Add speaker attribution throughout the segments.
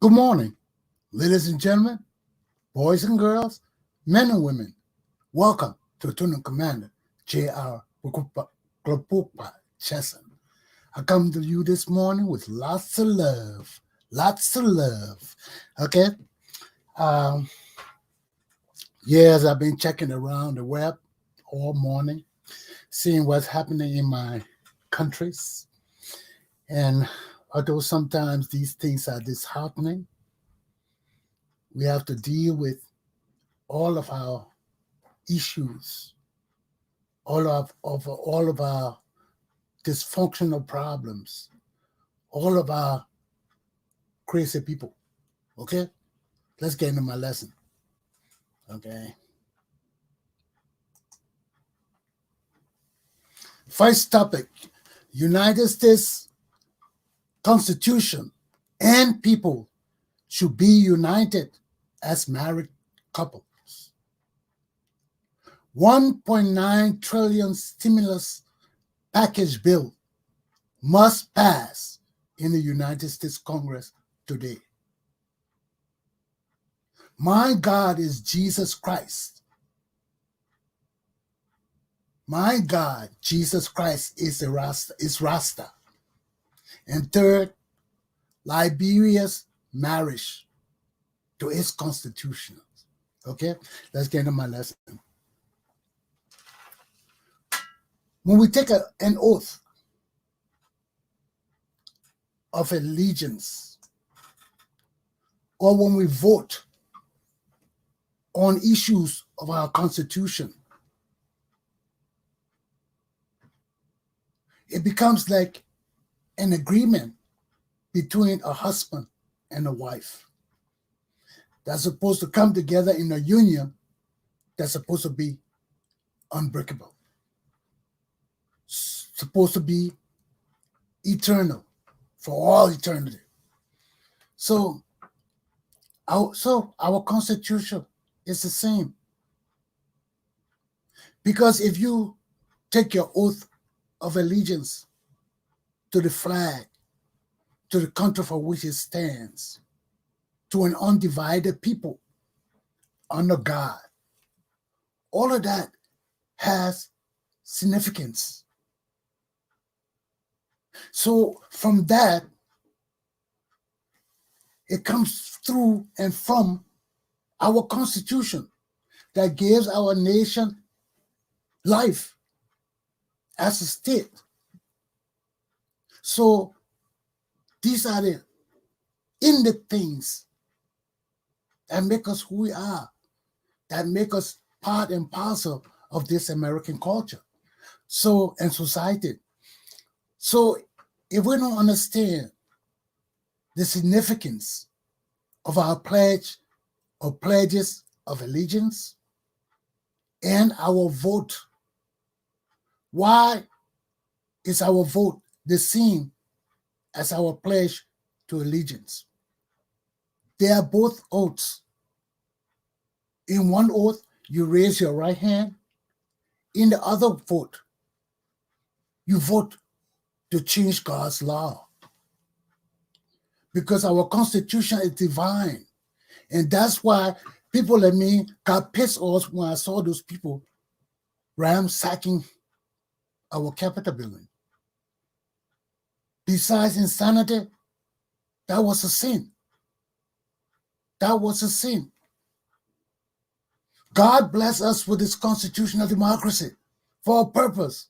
Speaker 1: Good morning, ladies and gentlemen, boys and girls, men and women. Welcome to Lieutenant Commander Galpohkpa Chesson. I come to you this morning with lots of love. Okay? Yes, I've been checking around the web all morning, seeing what's happening in my countries. And although sometimes these things are disheartening, we have to deal with all of our issues, all of our dysfunctional problems, all of our crazy people. Okay? Let's get into my lesson. Okay. First topic, United States Constitution and people should be united as married couples. 1.9 trillion stimulus package bill must pass in the United States Congress today. My God is Jesus Christ. My God, Jesus Christ is RASTA. And third, Liberia's marriage to its constitution. Okay, let's get into my lesson. When we take an oath of allegiance, or when we vote on issues of our constitution, it becomes like an agreement between a husband and a wife that's supposed to come together in a union that's supposed to be unbreakable, supposed to be eternal for all eternity. So our constitution is the same. Because if you take your oath of allegiance to the flag, to the country for which it stands, to an undivided people under God, all of that has significance. So from that, it comes through and from our constitution that gives our nation life as a state. So these are the things that make us who we are, that make us part and parcel of this American culture, and society. So if we don't understand the significance of our pledges of allegiance and our vote, why is our vote the same as our pledge to allegiance? They are both oaths. In one oath, you raise your right hand. In the other vote, you vote to change God's law. Because our constitution is divine. And that's why people like me got pissed off when I saw those people ransacking our Capitol building. Besides insanity, that was a sin. That was a sin. God bless us with this constitutional democracy for a purpose,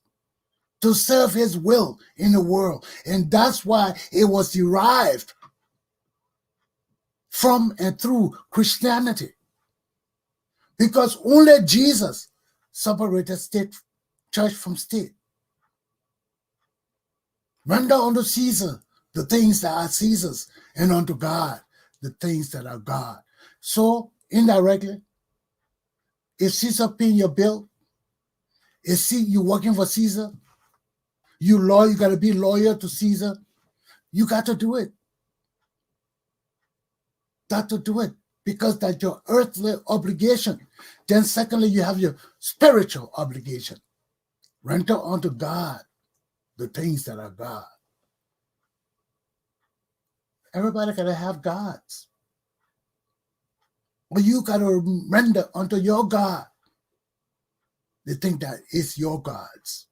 Speaker 1: to serve his will in the world. And that's why it was derived from and through Christianity. Because only Jesus separated state church from state. Render unto Caesar the things that are Caesar's, and unto God the things that are God. So, indirectly, if Caesar paying your bill, if you working for Caesar, you got to be loyal to Caesar, you got to do it. Got to do it, because that's your earthly obligation. Then secondly, you have your spiritual obligation. Render unto God the things that are God. Everybody got to have gods. But you got to render unto your God the thing that is your God's.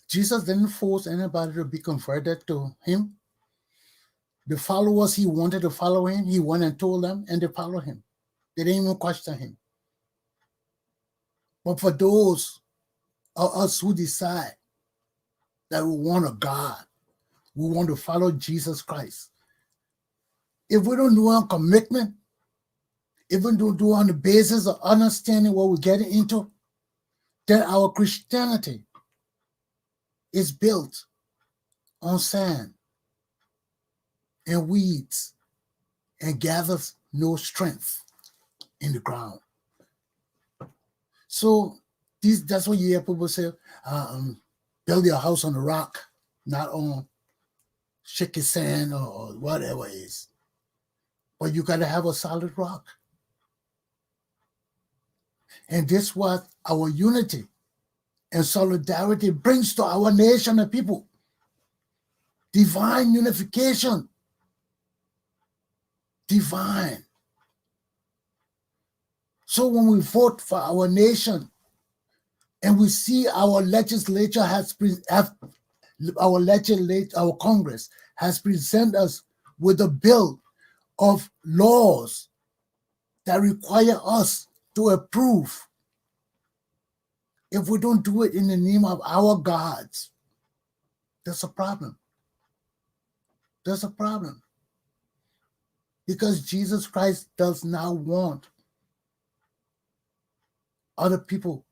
Speaker 1: Jesus didn't force anybody to be converted to him. The followers he wanted to follow him, he went and told them, and they followed him. They didn't even question him. But for those of us who decide that we want a God, we want to follow Jesus Christ, if we don't do our commitment, if we don't do on the basis of understanding what we're getting into, then our Christianity is built on sand and weeds and gathers no strength in the ground. So that's what you hear people say, build your house on a rock, not on shaky sand or whatever it is. But you got to have a solid rock. And this what our unity and solidarity brings to our nation and people. Divine unification. Divine. So when we vote for our nation and we see our legislature our Congress has presented us with a bill of laws that require us to approve, if we don't do it in the name of our gods, there's a problem. There's a problem. Because Jesus Christ does not want other people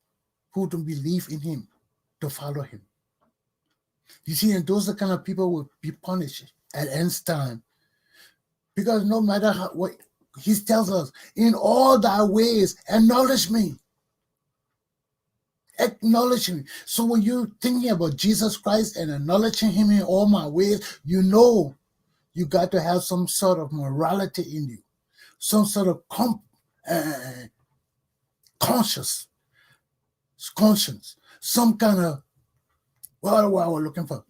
Speaker 1: who don't believe in him to follow him. You see, and those are the kind of people will be punished at end time. Because no matter what he tells us, in all thy ways, acknowledge me. Acknowledge me. So when you're thinking about Jesus Christ and acknowledging him in all my ways, you know you got to have some sort of morality in you, some sort of conscience, some kind of, what we're looking for,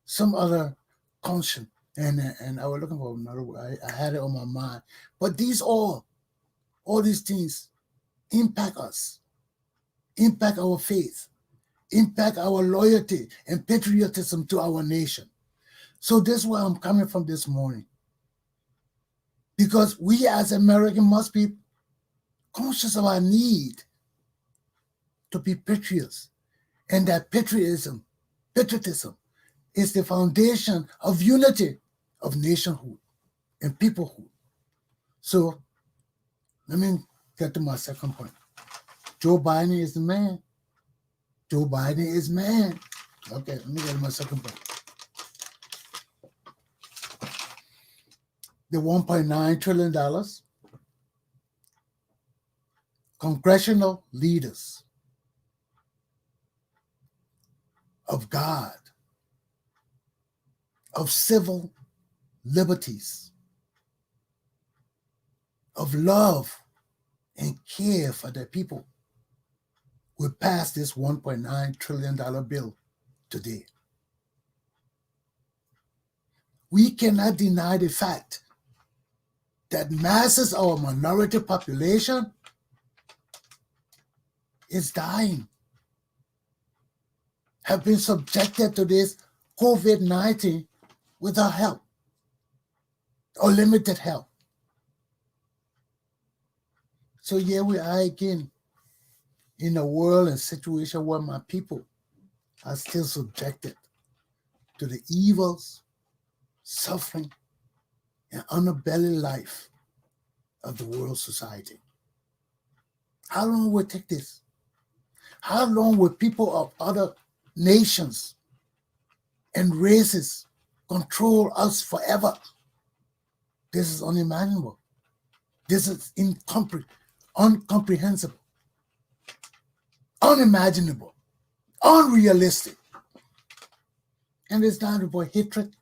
Speaker 1: some other conscience. And I was looking for another word. I had it on my mind. But all these things impact us, impact our faith, impact our loyalty and patriotism to our nation. So this is where I'm coming from this morning. Because we as Americans must be conscious of our need to be patriots. And that patriotism is the foundation of unity, of nationhood and peoplehood. So let me get to my second point. Joe Biden is the man. Joe Biden is man. Okay, let me get to my second point. The $1.9 trillion congressional leaders of God, of civil liberties, of love and care for their people will pass this $1.9 trillion bill today. We cannot deny the fact that masses of our minority population is dying, have been subjected to this COVID-19 without help or limited help. So here we are again in a world and situation where my people are still subjected to the evils, suffering, and underbelly life of the world society. How long will it take this? How long will people of other nations and races control us forever? This is unimaginable. This is incomprehensible, unimaginable, unrealistic. And it's not about hatred.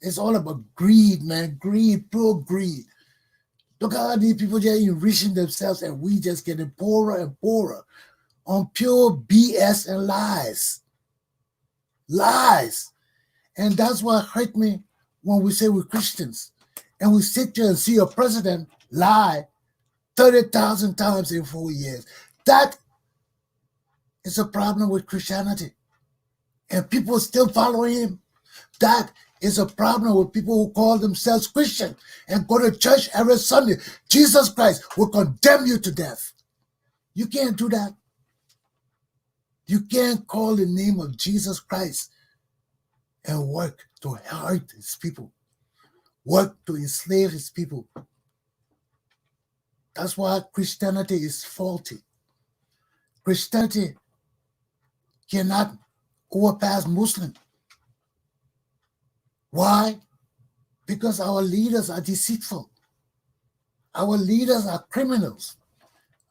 Speaker 1: It's all about greed, man. Greed, pure greed. Look how these people just enriching themselves and we just getting poorer and poorer on pure BS and lies. Lies. And that's what hurt me when we say we're Christians. And we sit there and see a president lie 30,000 times in 4 years. That is a problem with Christianity. And people still follow him. That is a problem with people who call themselves Christian and go to church every Sunday. Jesus Christ will condemn you to death. You can't do that. You can't call the name of Jesus Christ and work to hurt his people, work to enslave his people. That's why Christianity is faulty. Christianity cannot overpass Muslim. Why? Because our leaders are deceitful. Our leaders are criminals.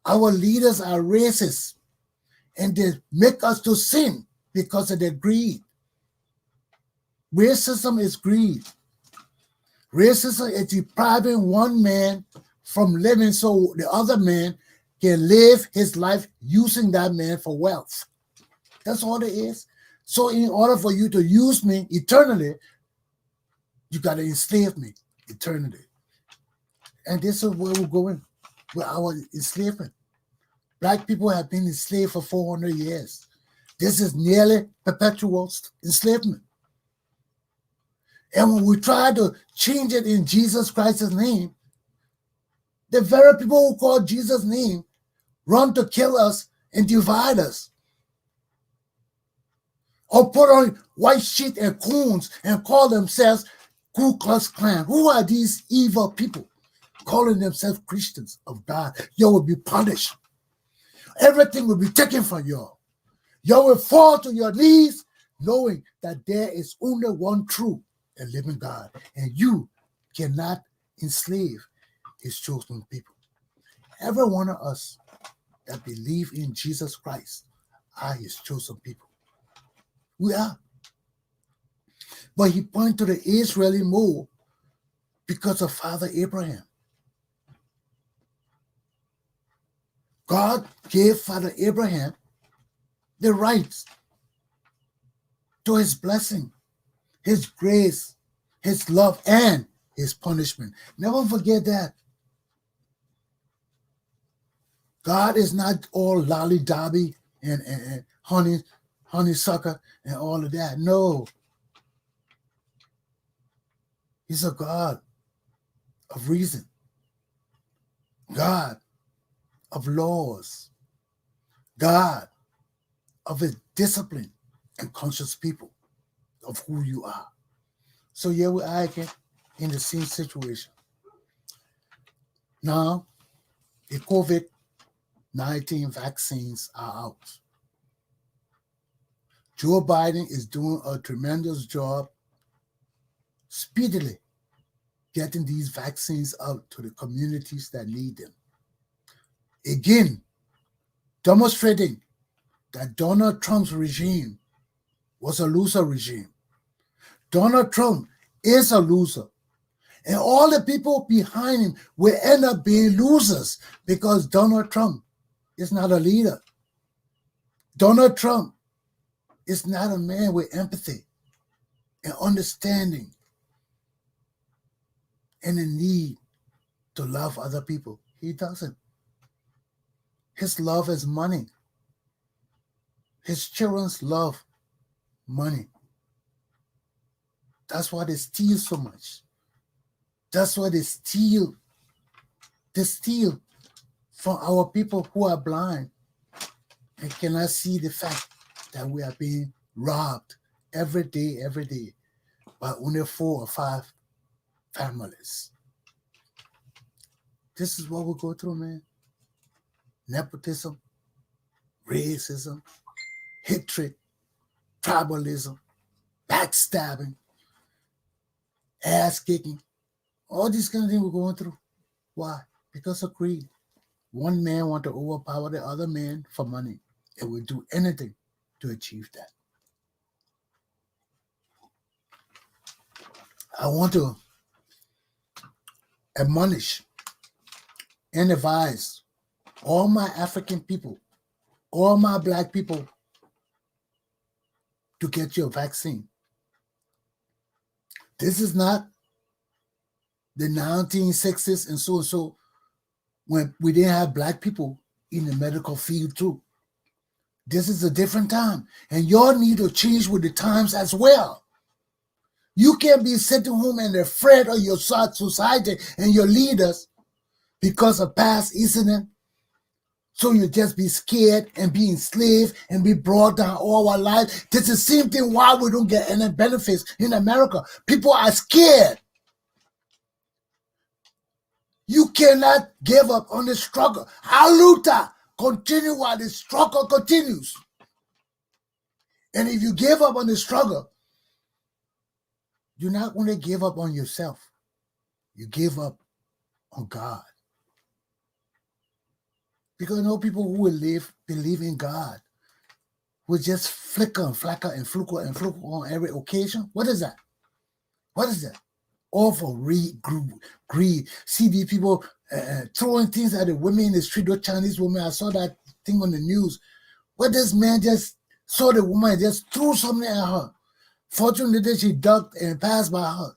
Speaker 1: Our leaders are racist. And they make us to sin because of their greed. Racism is greed. Racism is depriving one man from living so the other man can live his life using that man for wealth. That's all it is. So in order for you to use me eternally, you got to enslave me eternally. And this is where we're going with our enslavement. Black people have been enslaved for 400 years. This is nearly perpetual enslavement. And when we try to change it in Jesus Christ's name, the very people who call Jesus' name run to kill us and divide us. Or put on white sheet and coons and call themselves Ku Klux Klan. Who are these evil people calling themselves Christians of God? You will be punished. Everything will be taken from you. You will fall to your knees knowing that there is only one true and living God. And you cannot enslave his chosen people. Every one of us that believe in Jesus Christ are his chosen people. We are. But he pointed to the Israeli move because of Father Abraham. God gave Father Abraham the rights to his blessing, his grace, his love, and his punishment. Never forget that. God is not all lolly-dobby and honeysucker and all of that. No. He's a God of reason, God of laws, God of a disciplined and conscious people of who you are. So here we are again in the same situation. Now, the COVID-19 vaccines are out. Joe Biden is doing a tremendous job speedily getting these vaccines out to the communities that need them. Again, demonstrating that Donald Trump's regime was a loser regime. Donald Trump is a loser. And all the people behind him will end up being losers because Donald Trump is not a leader. Donald Trump is not a man with empathy and understanding and a need to love other people. He doesn't. His love is money. His children's love money. That's why they steal so much. That's why they steal. They steal from our people who are blind and cannot see the fact that we are being robbed every day by only 4 or 5 families. This is what we go through, man. nepotism, racism, hatred, tribalism, backstabbing, ass kicking, all these kind of things we're going through. Why? Because of greed. One man wants to overpower the other man for money. It will do anything to achieve that. I want to admonish and advise all my African people, all my black people, to get your vaccine. This is not the 1960s and so, when we didn't have black people in the medical field too. This is a different time, and y'all need to change with the times as well. You can't be sitting home and afraid of your society and your leaders because of past incident. So you just be scared and be enslaved and be brought down all our life. This is the same thing why we don't get any benefits in America. People are scared. You cannot give up on the struggle. Haluta, continue while the struggle continues. And if you give up on the struggle, you're not going to give up on yourself. You give up on God. Because you know people who will believe in God will just flicker and fluke on every occasion. What is that? What is that? All for greed. See these people throwing things at the women in the street, those Chinese women. I saw that thing on the news where this man just saw the woman and just threw something at her. Fortunately, she ducked and passed by her.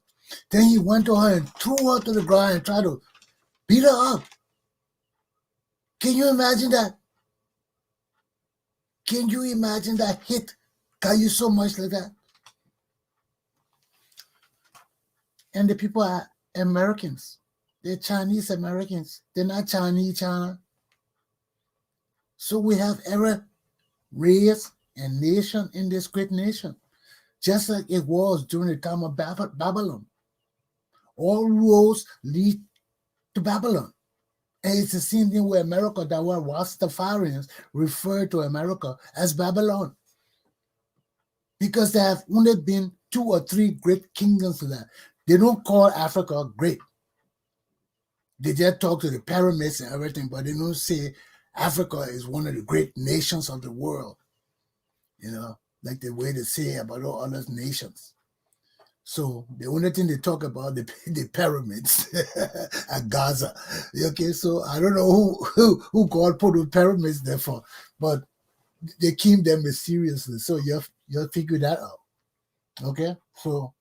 Speaker 1: Then he went to her and threw her to the ground and tried to beat her up. Can you imagine that? Can you imagine that hit got you so much like that? And the people are Americans. They're Chinese Americans. They're not Chinese China. So we have every race and nation in this great nation, just like it was during the time of Babylon. All roads lead to Babylon. And it's the same thing with America, that were Rastafarians refer to America as Babylon. Because there have only been 2 or 3 great kingdoms there. They don't call Africa great. They just talk to the pyramids and everything, but they don't say Africa is one of the great nations of the world. You know, like the way they say about all other nations. So the only thing they talk about the pyramids at Gaza. Okay, so I don't know who God put the pyramids there for, but they keep them mysteriously. So you have figure that out. Okay, so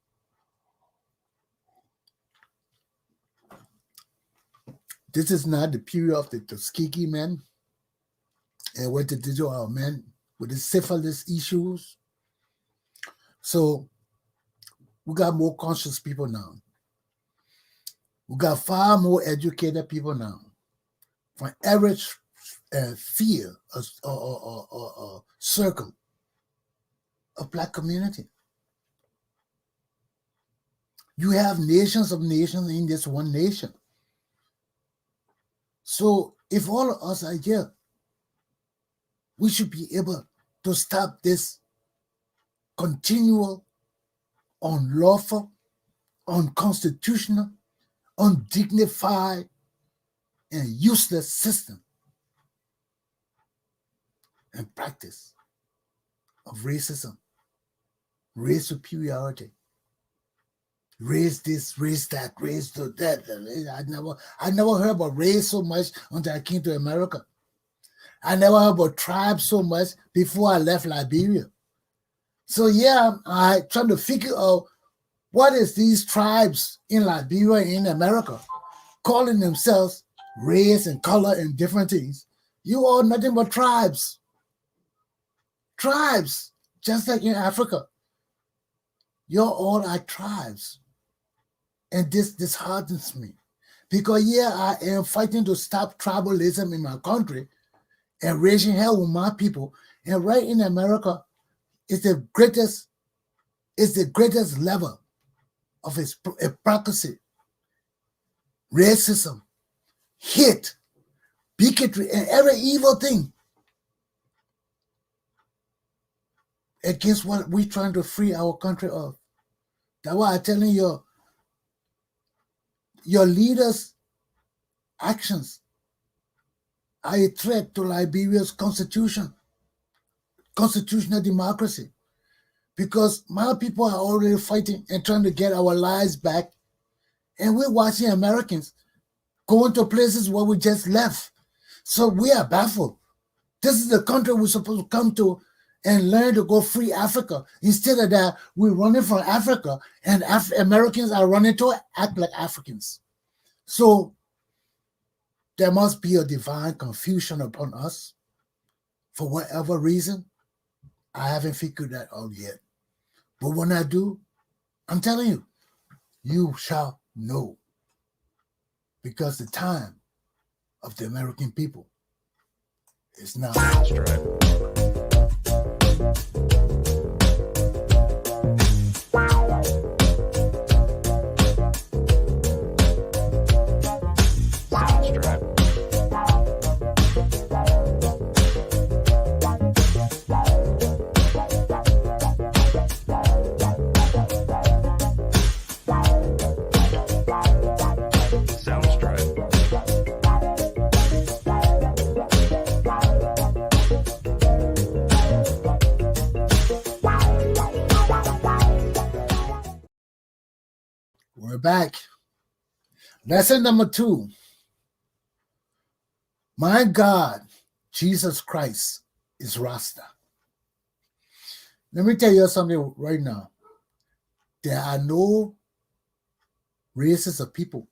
Speaker 1: this is not the period of the Tuskegee men and what they did to our men with the syphilis issues. So we got more conscious people now. We got far more educated people now. From every field or circle of black community. You have nations of nations in this one nation. So if all of us are here, we should be able to stop this continual, unlawful, unconstitutional, undignified, and useless system and practice of racism, race superiority, race this, race that, race that. I never heard about race so much until I came to America. I never heard about tribes so much before I left Liberia. So yeah, I trying to figure out what is these tribes in Liberia and in America calling themselves race and color and different things. You are nothing but tribes. Tribes, just like in Africa. You're all are tribes. And this disheartens me. Because yeah, I am fighting to stop tribalism in my country and raising hell with my people. And right in America, it's the greatest level of hypocrisy, racism, hate, bigotry, and every evil thing against what we're trying to free our country of. That's why I'm telling you, your leaders' actions are a threat to Liberia's constitutional democracy. Because my people are already fighting and trying to get our lives back. And we're watching Americans going to places where we just left. So we are baffled. This is the country we're supposed to come to and learn to go free Africa. Instead of that, we're running from Africa, and Americans are running to act like Africans. So there must be a divine confusion upon us for whatever reason. I haven't figured that out yet. But when I do, I'm telling you, you shall know. Because the time of the American people is now.
Speaker 2: That's right.
Speaker 1: We're back. Lesson number 2. My God, Jesus Christ, is Rasta. Let me tell you something right now. There are no races of people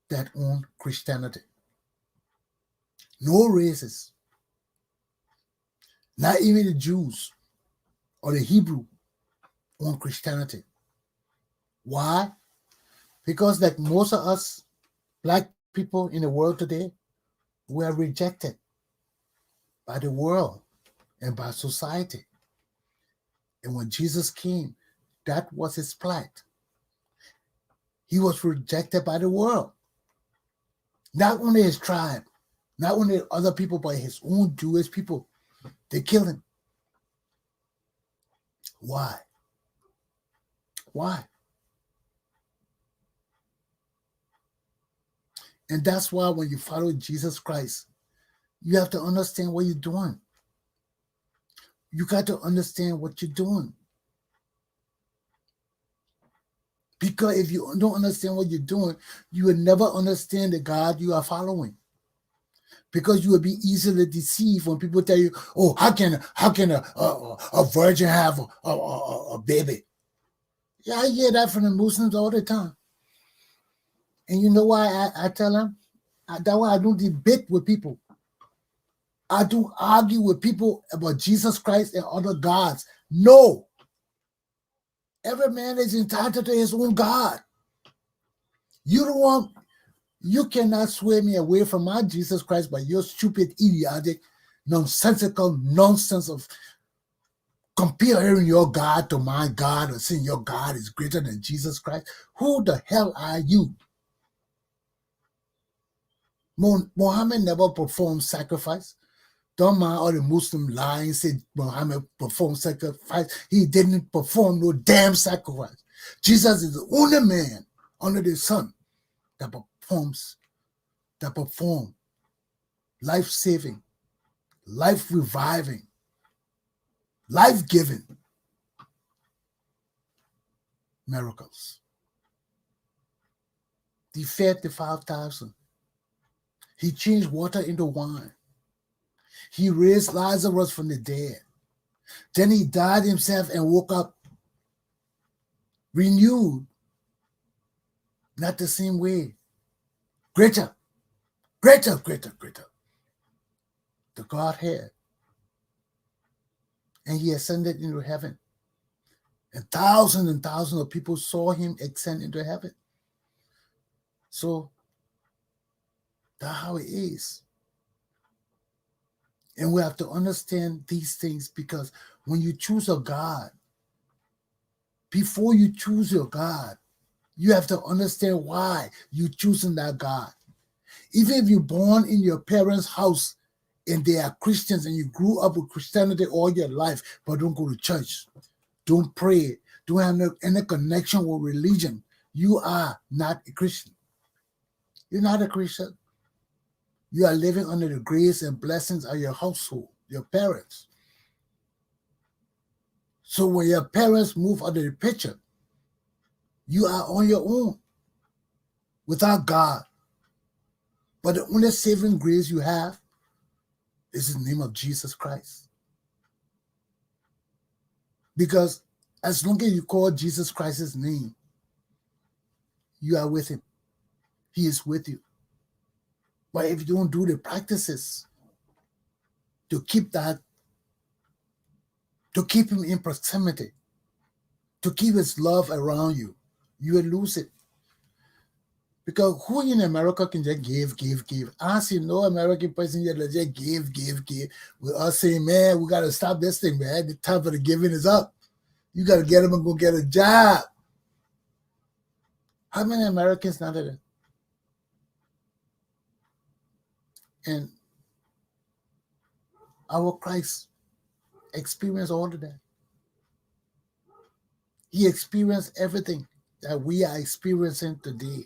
Speaker 1: that own Christianity. No races. Not even the Jews or the Hebrew own Christianity. Why? Because like most of us black people in the world today, we are rejected by the world and by society. And when Jesus came, that was his plight. He was rejected by the world. Not only his tribe, not only other people, but his own Jewish people. They killed him. Why? Why? And that's why when you follow Jesus Christ, you have to understand what you're doing. You got to understand what you're doing. Because if you don't understand what you're doing, you will never understand the God you are following. Because you will be easily deceived when people tell you, "Oh, how can a virgin have a baby?" Yeah, I hear that from the Muslims all the time. And you know why I tell them? That's why I don't debate with people. I do argue with people about Jesus Christ and other gods. No. Every man is entitled to his own God. You cannot sway me away from my Jesus Christ by your stupid, idiotic, nonsensical nonsense of comparing your God to my God or saying your God is greater than Jesus Christ. Who the hell are you? Muhammad never performed sacrifice. Don't mind all the Muslim lying, say Muhammad performed sacrifice. He didn't perform no damn sacrifice. Jesus is the only man under the sun that perform life-saving, life-reviving, life-giving miracles. He fed the 5,000. He changed water into wine. He raised Lazarus from the dead. Then he died himself and woke up renewed. Not the same way. Greater. The Godhead. And he ascended into heaven. And thousands of people saw him ascend into heaven. So that's how it is. And we have to understand these things, because when you choose a God, before you choose your God, you have to understand why you're choosing that God. Even if you're born in your parents' house and they are Christians and you grew up with Christianity all your life, but don't go to church, don't pray, don't have any connection with religion, you are not a Christian. You're not a Christian. You are living under the grace and blessings of your household, your parents. So when your parents move out of the picture, you are on your own without God. But the only saving grace you have is the name of Jesus Christ. Because as long as you call Jesus Christ's name, you are with him. He is with you. But if you don't do the practices to keep that, to keep him in proximity, to keep his love around you, you will lose it. Because who in America can just give? I see no American person yet that just give. We're all saying, man, we got to stop this thing, man. The time for the giving is up. You got to get them and go get a job. How many Americans now that? And our Christ experienced all of that. He experienced everything that we are experiencing today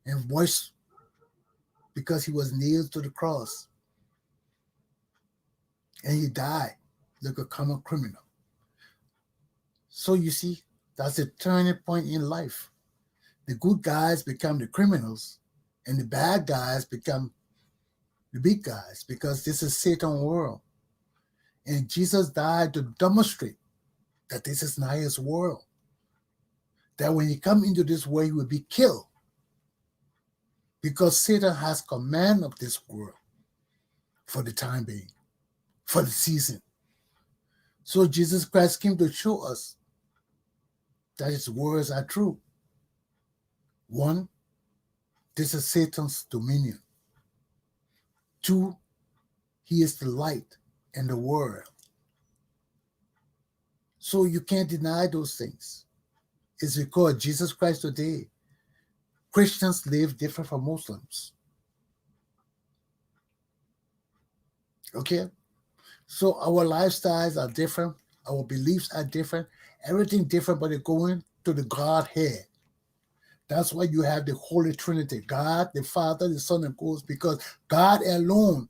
Speaker 1: and voice because he was nailed to the cross. And he died like a common criminal. So you see, that's a turning point in life. The good guys become the criminals and the bad guys become the big guys because this is Satan's world. And Jesus died to demonstrate that this is not his world. That when he come into this world, he will be killed. Because Satan has command of this world for the time being, for the season. So Jesus Christ came to show us that his words are true. One, this is Satan's dominion. Two, he is the light in the world. So you can't deny those things. It's because Jesus Christ today, Christians live different from Muslims. Okay? So our lifestyles are different. Our beliefs are different. Everything different, but they're going to the Godhead. That's why you have the Holy Trinity, God, the Father, the Son, and Ghost, because God alone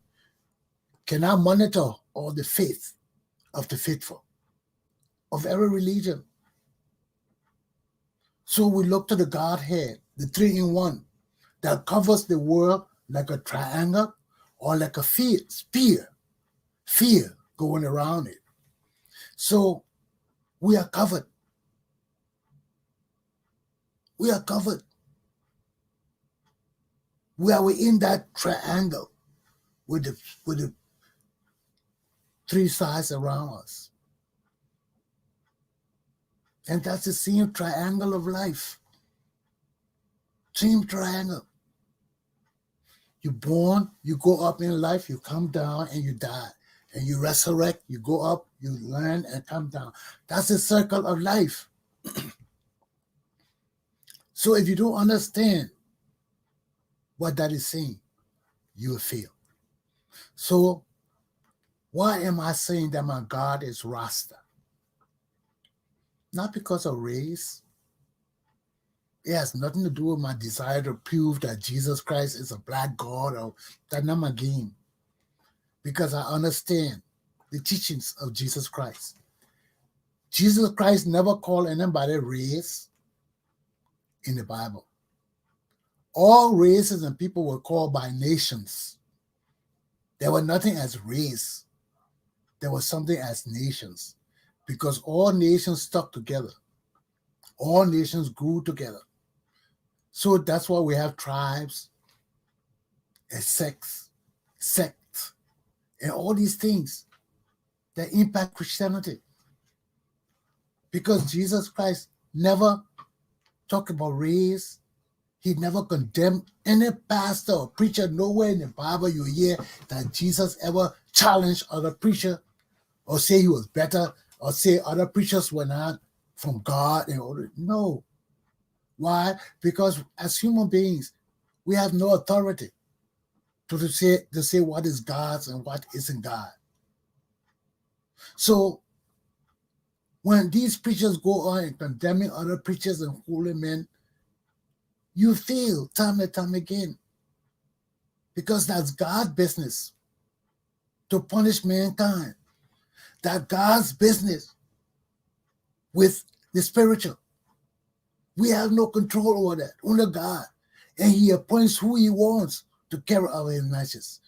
Speaker 1: cannot monitor all the faith of the faithful, of every religion. So we look to the Godhead, the three-in-one, that covers the world like a triangle or like a spear going around it. So we are covered. We are covered. We are within that triangle with the three sides around us. And that's the same triangle of life. Same triangle. You're born, you go up in life, you come down and you die. And you resurrect, you go up, you learn and come down. That's the circle of life. So if you don't understand what that is saying, you will fail. So why am I saying that my God is Rasta? Not because of race. It has nothing to do with my desire to prove that Jesus Christ is a black God, or that's not my game. Because I understand the teachings of Jesus Christ. Jesus Christ never called anybody race in the Bible. All races and people were called by nations. There was nothing as race. There was something as nations. Because all nations stuck together. All nations grew together. So that's why we have tribes and sects, and all these things that impact Christianity. Because Jesus Christ never talked about race. He never condemned any pastor or preacher. Nowhere in the Bible you hear that Jesus ever challenged other preacher or say he was better or say other preachers were not from God. No. Why? Because as human beings, we have no authority. to say what is God's and what isn't God. So when these preachers go on and condemning other preachers and holy men, you feel time and time again, because that's God's business to punish mankind. That God's business with the spiritual. We have no control over that, only God. And he appoints who he wants to carry out his messages.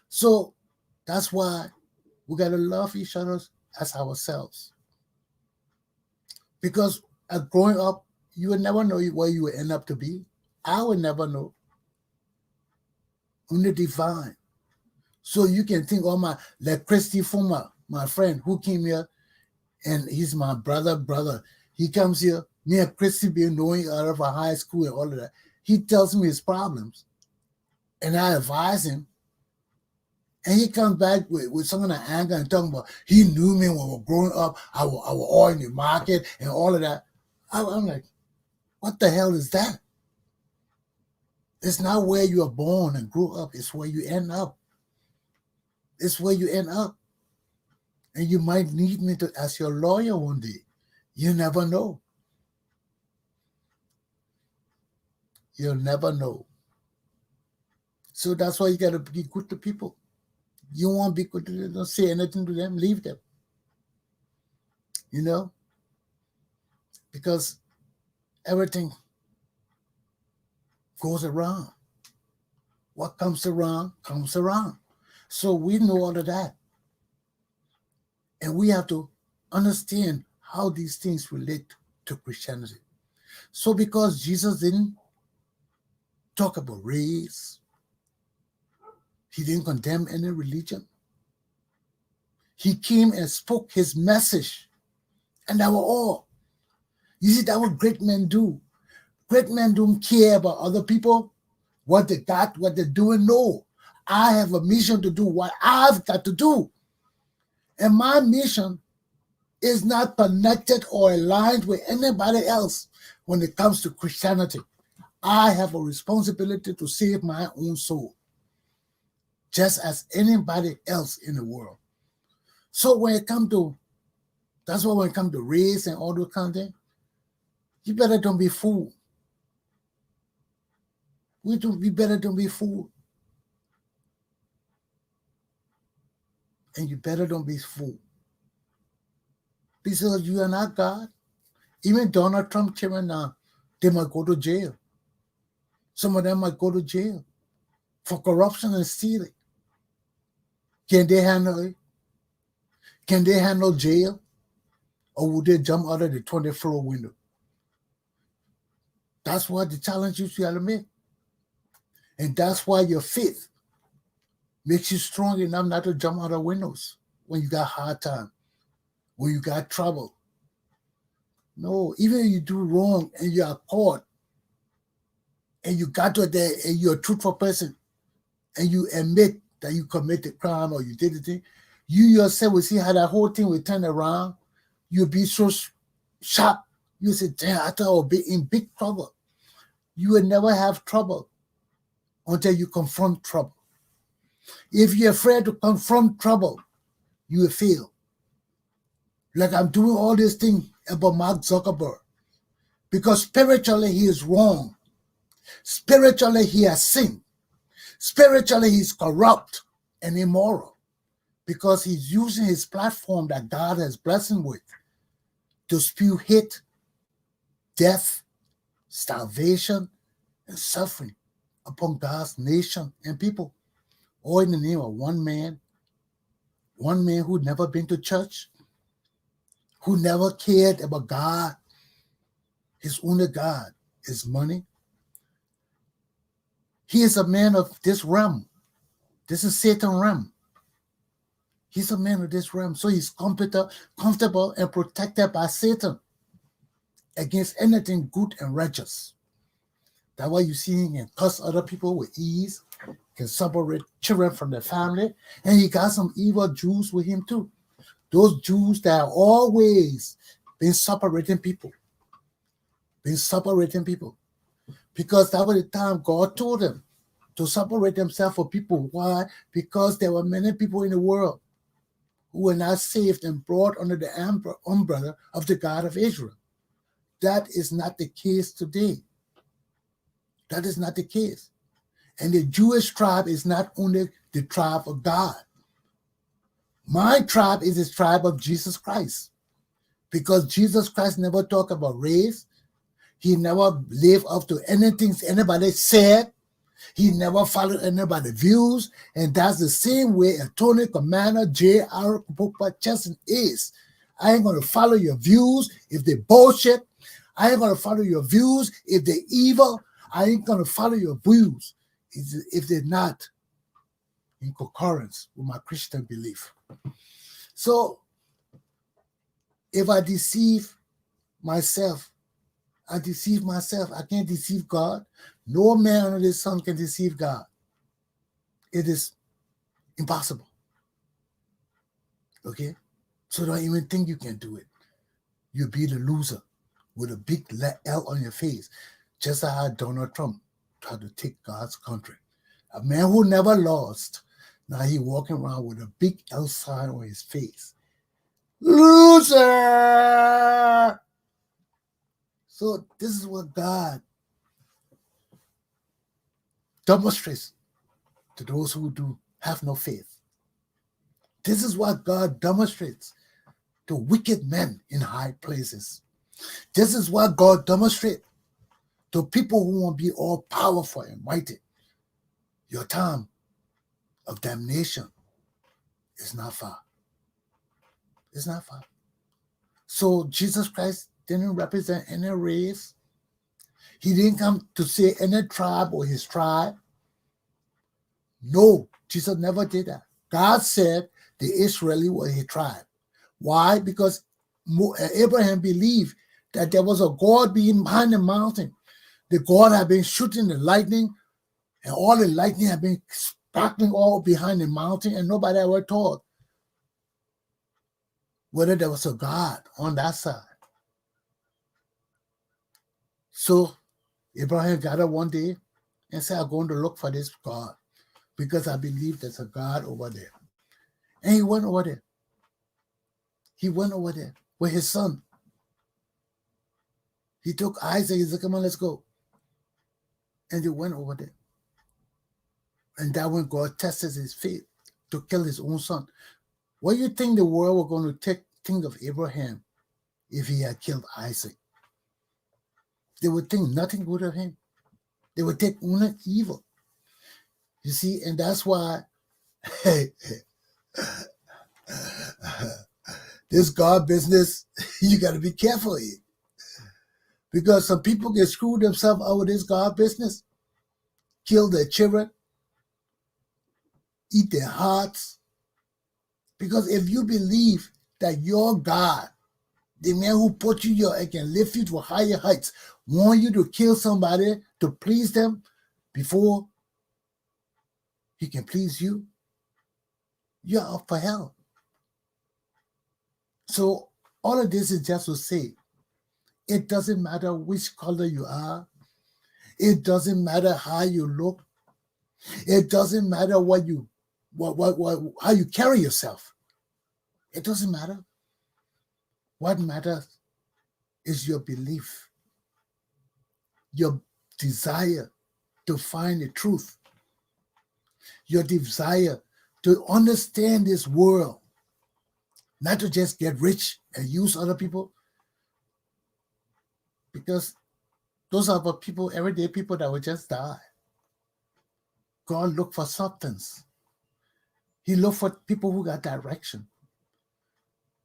Speaker 1: So that's why we got to love each other as ourselves. Because growing up, you would never know where you would end up to be. I would never know. Only divine. So you can think, like Christy Fuma, my friend who came here, and he's my brother. He comes here, me and Christy been knowing out of high school and all of that. He tells me his problems, and I advise him. And he comes back with some of the anger and talking about he knew me when we were growing up. I was all in the market and all of that. I'm like, what the hell is that? It's not where you are born and grew up. It's where you end up. It's where you end up. And you might need me as your lawyer one day. You never know. You'll never know. So that's why you got to be good to people. You won't be good to them, don't say anything to them, leave them. You know? Because everything goes around. What comes around, comes around. So we know all of that. And we have to understand how these things relate to Christianity. So because Jesus didn't talk about race, he didn't condemn any religion. He came and spoke his message. And that was all. You see, that's what great men do. Great men don't care about other people, what they got, what they're doing. No. I have a mission to do what I've got to do. And my mission is not connected or aligned with anybody else when it comes to Christianity. I have a responsibility to save my own soul, just as anybody else in the world. So when it comes to, that's why when it comes to race and all those kind of things, you better don't be fooled. We better don't be fooled. And you better don't be fooled. Because you are not God. Even Donald Trump children now, they might go to jail. Some of them might go to jail for corruption and stealing. Can they handle it? Can they handle jail? Or would they jump out of the 20th floor window? That's what the challenge you got to make. And that's why your faith makes you strong enough not to jump out of windows when you got hard time, when you got trouble. No, even if you do wrong and you are caught and you got to there and you're a truthful person and you admit that you committed crime or you did the thing, you yourself will see how that whole thing will turn around. You'll be so sharp. You say, damn, I thought I would be in big trouble. You will never have trouble until you confront trouble. If you're afraid to confront trouble, you will fail. Like I'm doing all these things about Mark Zuckerberg. Because spiritually he is wrong. Spiritually he has sinned. Spiritually he's corrupt and immoral. Because he's using his platform that God has blessed him with to spew hate, death, starvation, and suffering upon God's nation and people. All in the name of one man who'd never been to church, who never cared about God, his only God is money. He is a man of this realm. This is Satan's realm. He's a man of this realm. So he's comfortable and protected by Satan against anything good and righteous. That's why you see him can curse other people with ease, can separate children from their family, and he got some evil Jews with him too. Those Jews that are always been separating people. Because that was the time God told them to separate themselves from people. Why? Because there were many people in the world who were not saved and brought under the umbrella of the God of Israel. That is not the case today. That is not the case. And the Jewish tribe is not only the tribe of God. My tribe is the tribe of Jesus Christ. Because Jesus Christ never talked about race. He never lived up to anything anybody said. He never followed anybody's views. And that's the same way Attorney Commander Galpohkpa Chesson is. I ain't going to follow your views if they're bullshit. I ain't going to follow your views if they're evil. I ain't going to follow your views if they're not in concurrence with my Christian belief. So, if I deceive myself, I deceive myself. I can't deceive God. No man under the sun can deceive God. It is impossible. Okay? So don't even think you can do it. You'll be the loser with a big L on your face, just like how Donald Trump tried to take God's country. A man who never lost, now he walking around with a big L sign on his face. Loser! So this is what God demonstrates to those who do have no faith. This is what God demonstrates to wicked men in high places. This is what God demonstrates to people who want to be all powerful and mighty. Your time of damnation is not far. It's not far. So Jesus Christ didn't represent any race. He didn't come to say any tribe or his tribe. No, Jesus never did that. God said the Israeli were his tribe. Why? Because Abraham believed that there was a God behind the mountain. The God had been shooting the lightning, and all the lightning had been sparkling all behind the mountain, and nobody ever thought whether there was a God on that side. So Abraham got up one day and said, I'm going to look for this God because I believe there's a God over there. And he went over there. He went over there with his son. He took Isaac. He said, come on, let's go. And they went over there. And that when God tested his faith to kill his own son. What do you think the world were going to think of Abraham if he had killed Isaac? They would think nothing good of him. They would think only evil. You see, and that's why this God business, you got to be careful here. Because some people get screwed themselves out of this God business, kill their children, eat their hearts. Because if you believe that your God, the man who put you here and can lift you to higher heights, want you to kill somebody to please them before he can please you, you're up for hell. So all of this is just to say, it doesn't matter which color you are. It doesn't matter how you look. It doesn't matter how you carry yourself. It doesn't matter. What matters is your belief, your desire to find the truth, your desire to understand this world, not to just get rich and use other people, because those are the people, everyday people that will just die. God looked for substance. He looked for people who got direction.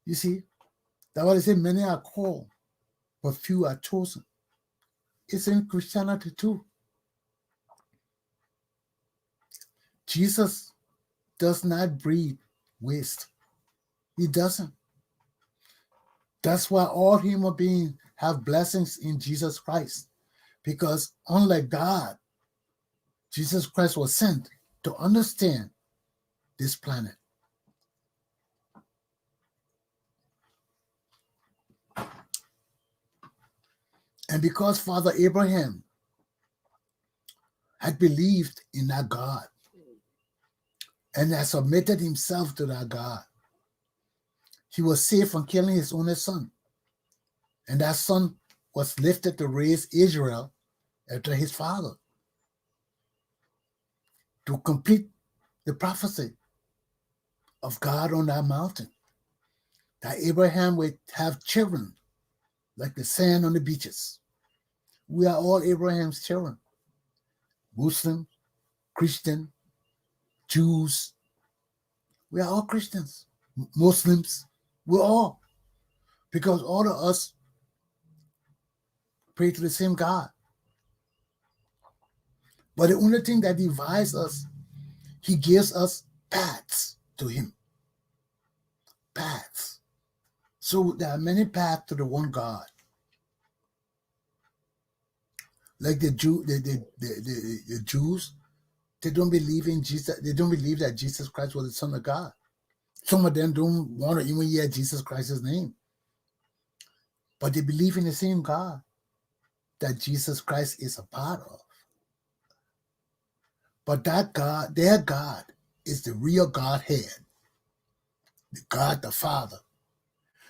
Speaker 1: You see, that's why they say many are called, but few are chosen. It's in Christianity too. Jesus does not breed waste. He doesn't. That's why all human beings have blessings in Jesus Christ. Because unlike God, Jesus Christ was sent to understand this planet. And because Father Abraham had believed in that God and had submitted himself to that God, he was saved from killing his only son. And that son was lifted to raise Israel after his father, to complete the prophecy of God on that mountain, that Abraham would have children like the sand on the beaches. We are all Abraham's children. Muslim, Christian, Jews. We are all Christians. Muslims. We're all. Because all of us pray to the same God. But the only thing that divides us, he gives us paths to him. Paths. So there are many paths to the one God. Like the Jews, they don't believe in Jesus. They don't believe that Jesus Christ was the Son of God. Some of them don't want to even hear Jesus Christ's name. But they believe in the same God that Jesus Christ is a part of. But that God, their God, is the real Godhead, the God the Father.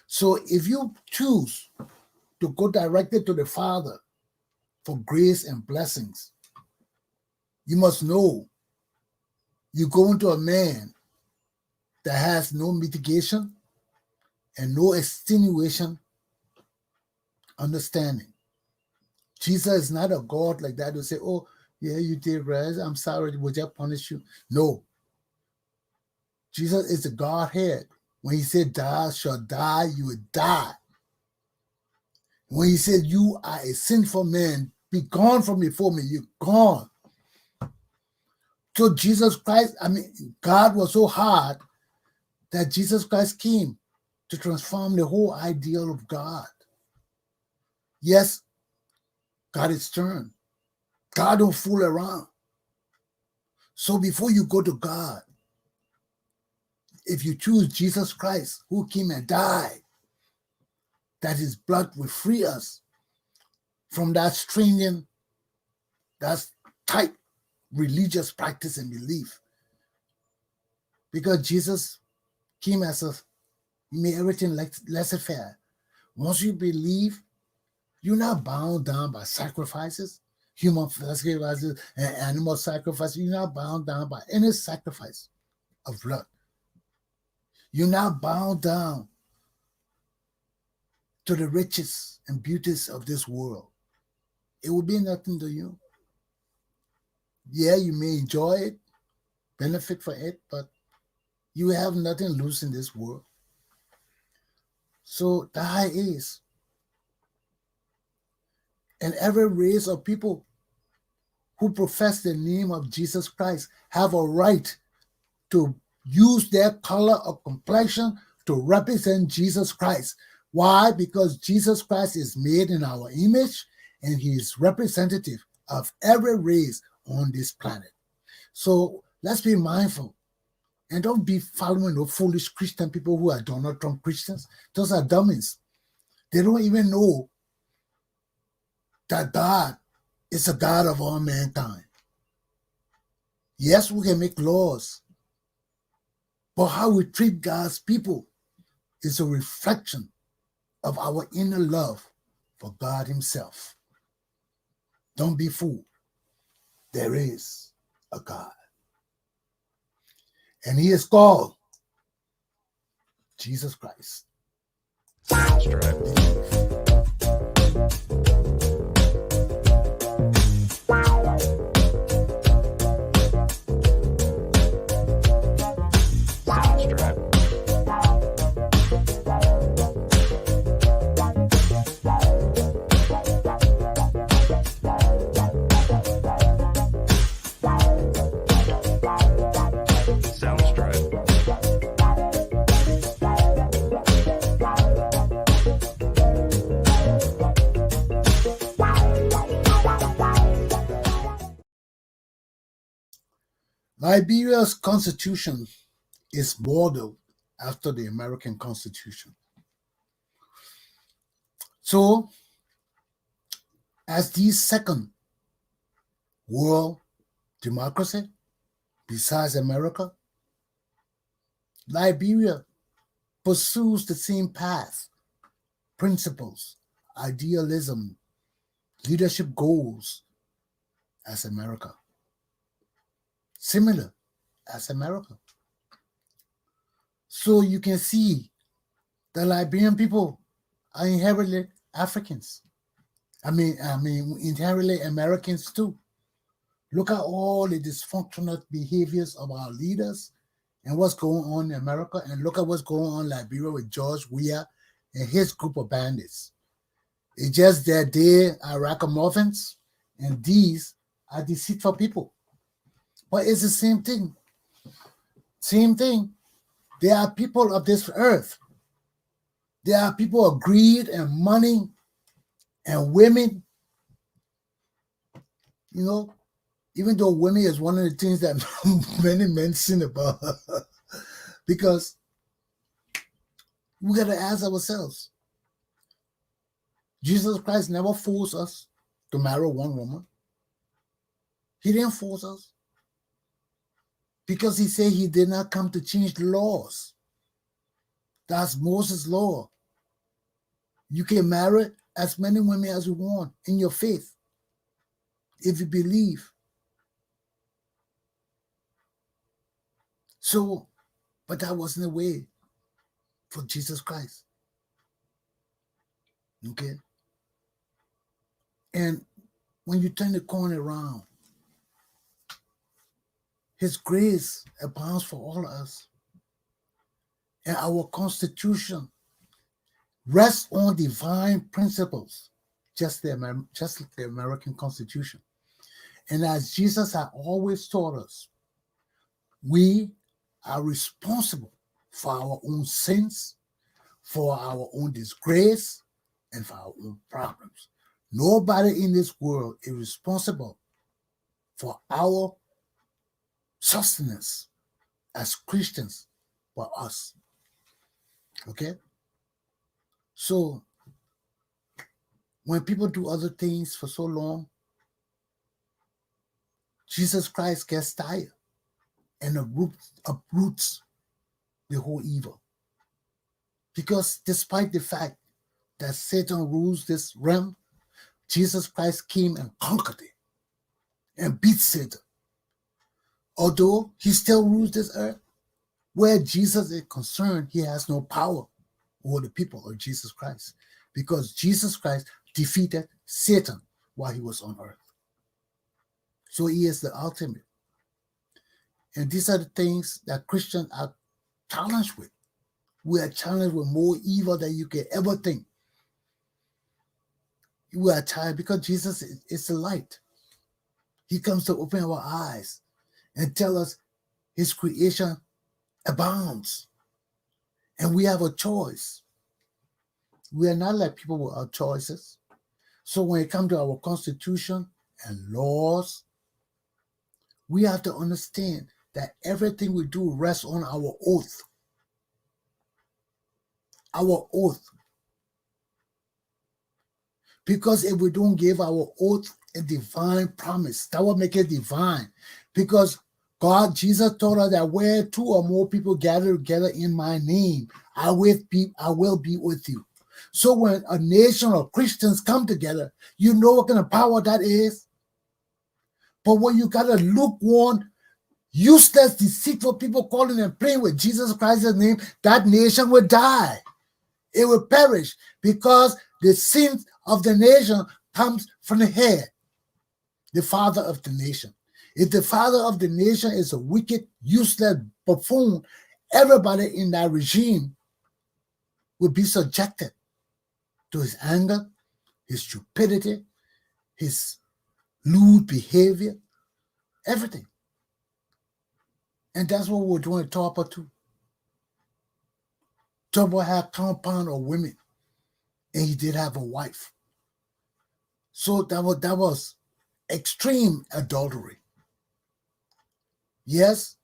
Speaker 1: So if you choose to go directly to the Father for grace and blessings, you must know you go into a man that has no mitigation and no extenuation understanding. Jesus is not a God like that who say, oh, yeah, you did right. I'm sorry. Would I punish you? No. Jesus is the Godhead. When he said, thou shalt die, you will die. When he said, you are a sinful man, be gone from before me, you're gone. So Jesus Christ, God was so hard that Jesus Christ came to transform the whole ideal of God. Yes, God is stern. God don't fool around. So before you go to God, if you choose Jesus Christ, who came and died, that his blood will free us from that stringent, that tight religious practice and belief. Because Jesus came as he made everything laissez-faire. Once you believe, you're not bound down by sacrifices, human sacrifices and animal sacrifices. You're not bound down by any sacrifice of blood. You're not bound down to the riches and beauties of this world. It will be nothing to you. Yeah, you may enjoy it, benefit from it, but you have nothing loose in this world. So the high is. And every race of people who profess the name of Jesus Christ have a right to use their color or complexion to represent Jesus Christ. Why? Because Jesus Christ is made in our image and he is representative of every race on this planet. So let's be mindful and don't be following those foolish Christian people who are Donald Trump Christians. Those are dummies. They don't even know that God is a God of all mankind. Yes, we can make laws, but how we treat God's people is a reflection of our inner love for God himself. Don't be fooled. There is a God. And he is called Jesus Christ. Liberia's constitution is modeled after the American Constitution. So, as the second world democracy besides America. Liberia pursues the same path, principles, idealism, leadership goals as America. Similar as America. So you can see the Liberian people are inherently Africans. I mean, inherently Americans too. Look at all the dysfunctional behaviors of our leaders and what's going on in America, and look at what's going on in Liberia with George Weah and his group of bandits. It's just that they are ragamuffins and these are deceitful people. But it's the same thing. Same thing. They are people of this earth. They are people of greed and money and women. You know, even though women is one of the things that many men sin about. Because we got to ask ourselves, Jesus Christ never forced us to marry one woman. He didn't force us. Because he said he did not come to change the laws. That's Moses' law. You can marry as many women as you want in your faith, if you believe. So, but that wasn't the way for Jesus Christ. Okay? And when you turn the corner around, his grace abounds for all of us. And our Constitution rests on divine principles, just like the American Constitution. And as Jesus had always taught us, we are responsible for our own sins, for our own disgrace, and for our own problems. Nobody in this world is responsible for our sustenance as Christians but us. Okay? So, when people do other things for so long, Jesus Christ gets tired and uproots the whole evil. Because despite the fact that Satan rules this realm, Jesus Christ came and conquered it and beat Satan. Although he still rules this earth, where Jesus is concerned, he has no power over the people of Jesus Christ, because Jesus Christ defeated Satan while he was on earth. So he is the ultimate. And these are the things that Christians are challenged with. We are challenged with more evil than you can ever think. We are tired because Jesus is the light. He comes to open our eyes and tell us his creation abounds. And we have a choice. We are not like people without choices. So when it comes to our Constitution and laws, we have to understand that everything we do rests on our oath. Our oath. Because if we don't give our oath a divine promise, that will make it divine. Because Jesus told us that where two or more people gather together in my name, I will be with you. So when a nation of Christians come together, you know what kind of power that is? But when you got a lukewarm, useless, deceitful people calling and praying with Jesus Christ's name, that nation will die. It will perish because the sins of the nation comes from the head, the father of the nation. If the father of the nation is a wicked, useless buffoon, everybody in that regime will be subjected to his anger, his stupidity, his lewd behavior, everything. And that's what we're doing at Taupo too. Taupo had a compound of women, and he did have a wife. So that was extreme adultery. Yes,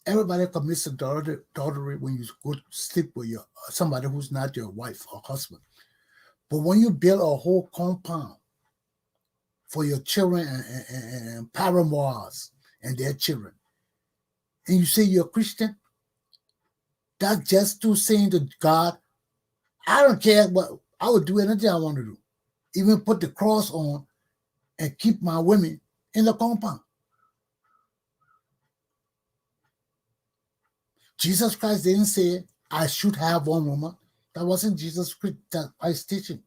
Speaker 1: everybody commits adultery when you go sleep with somebody who's not your wife or husband. But when you build a whole compound for your children and paramours and their children. And you say you're a Christian? That's just to saying to God, I don't care, but I would do anything I want to do. Even put the cross on and keep my women in the compound. Jesus Christ didn't say, I should have one woman. That wasn't Jesus Christ's teaching.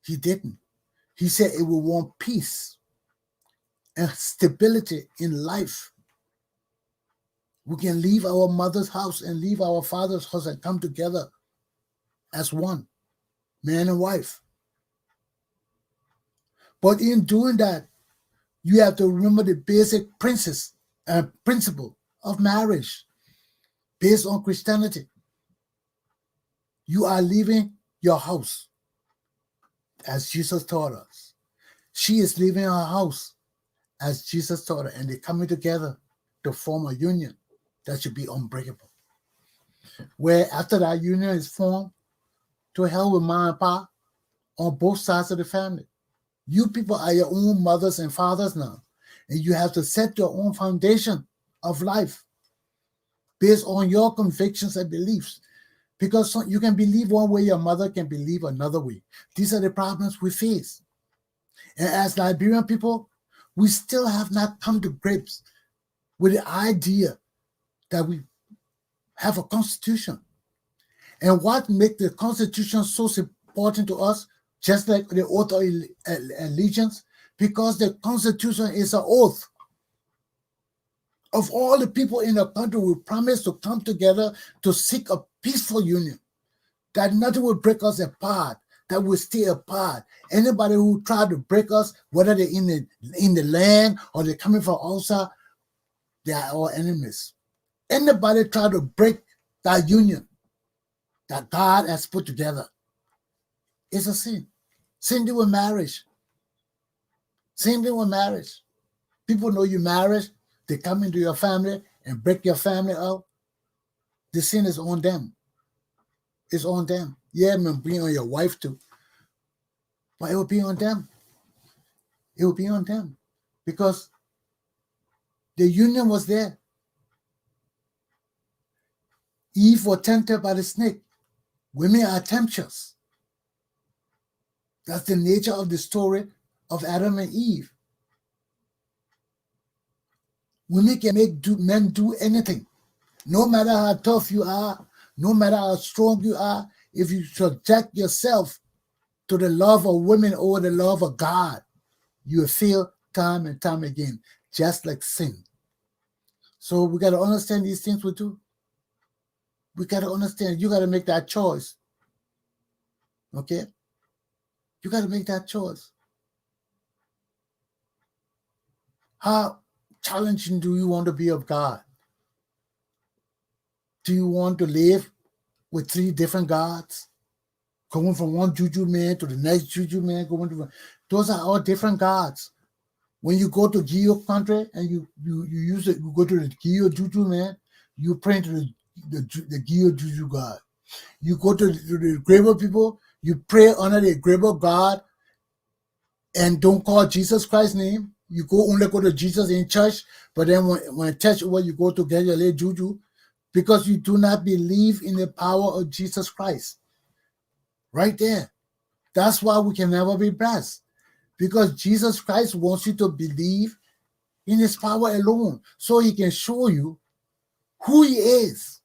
Speaker 1: He didn't. He said it will want peace and stability in life. We can leave our mother's house and leave our father's house and come together as one, man and wife. But in doing that, you have to remember the basic principle of marriage based on Christianity. You are leaving your house as Jesus taught us. She is leaving her house as Jesus taught her, and they're coming together to form a union that should be unbreakable. Where after that union is formed, to hell with mom and pa on both sides of the family. You people are your own mothers and fathers now, and you have to set your own foundation of life based on your convictions and beliefs. Because you can believe one way, your mother can believe another way. These are the problems we face. And as Liberian people, we still have not come to grips with the idea that we have a constitution. And what makes the constitution so important to us, just like the oath of allegiance, because the constitution is an oath of all the people in the country. We promise to come together to seek a peaceful union, that nothing will break us apart, that will stay apart. Anybody who try to break us, whether they're in the land or they're coming from outside, they are our enemies. Anybody try to break that union that God has put together, it's a sin. Same thing with marriage. Same thing with marriage. People know you married, they come into your family and break your family up. The sin is on them. It's on them. Yeah, man, be on your wife too. But it will be on them. It will be on them. Because the union was there. Eve was tempted by the snake. Women are tempters. That's the nature of the story of Adam and Eve. Women can make men do anything. No matter how tough you are, no matter how strong you are, if you subject yourself to the love of women over the love of God, you will fail time and time again, just like sin. So we got to understand these things we do. We got to understand, you got to make that choice. Okay? You got to make that choice. How challenging do you want to be of God? Do you want to live with 3 different gods? Going from one juju man to the next juju man, those are all different gods. When you go to Gio country and you use it, you go to the Gio juju man, you pray to the Gio juju god. You go to the Grebo people, you pray under the Grebo god and don't call Jesus Christ's name. You only go to Jesus in church, but then when church over, you go to get your little juju because you do not believe in the power of Jesus Christ. Right there. That's why we can never be blessed. Because Jesus Christ wants you to believe in his power alone so he can show you who he is.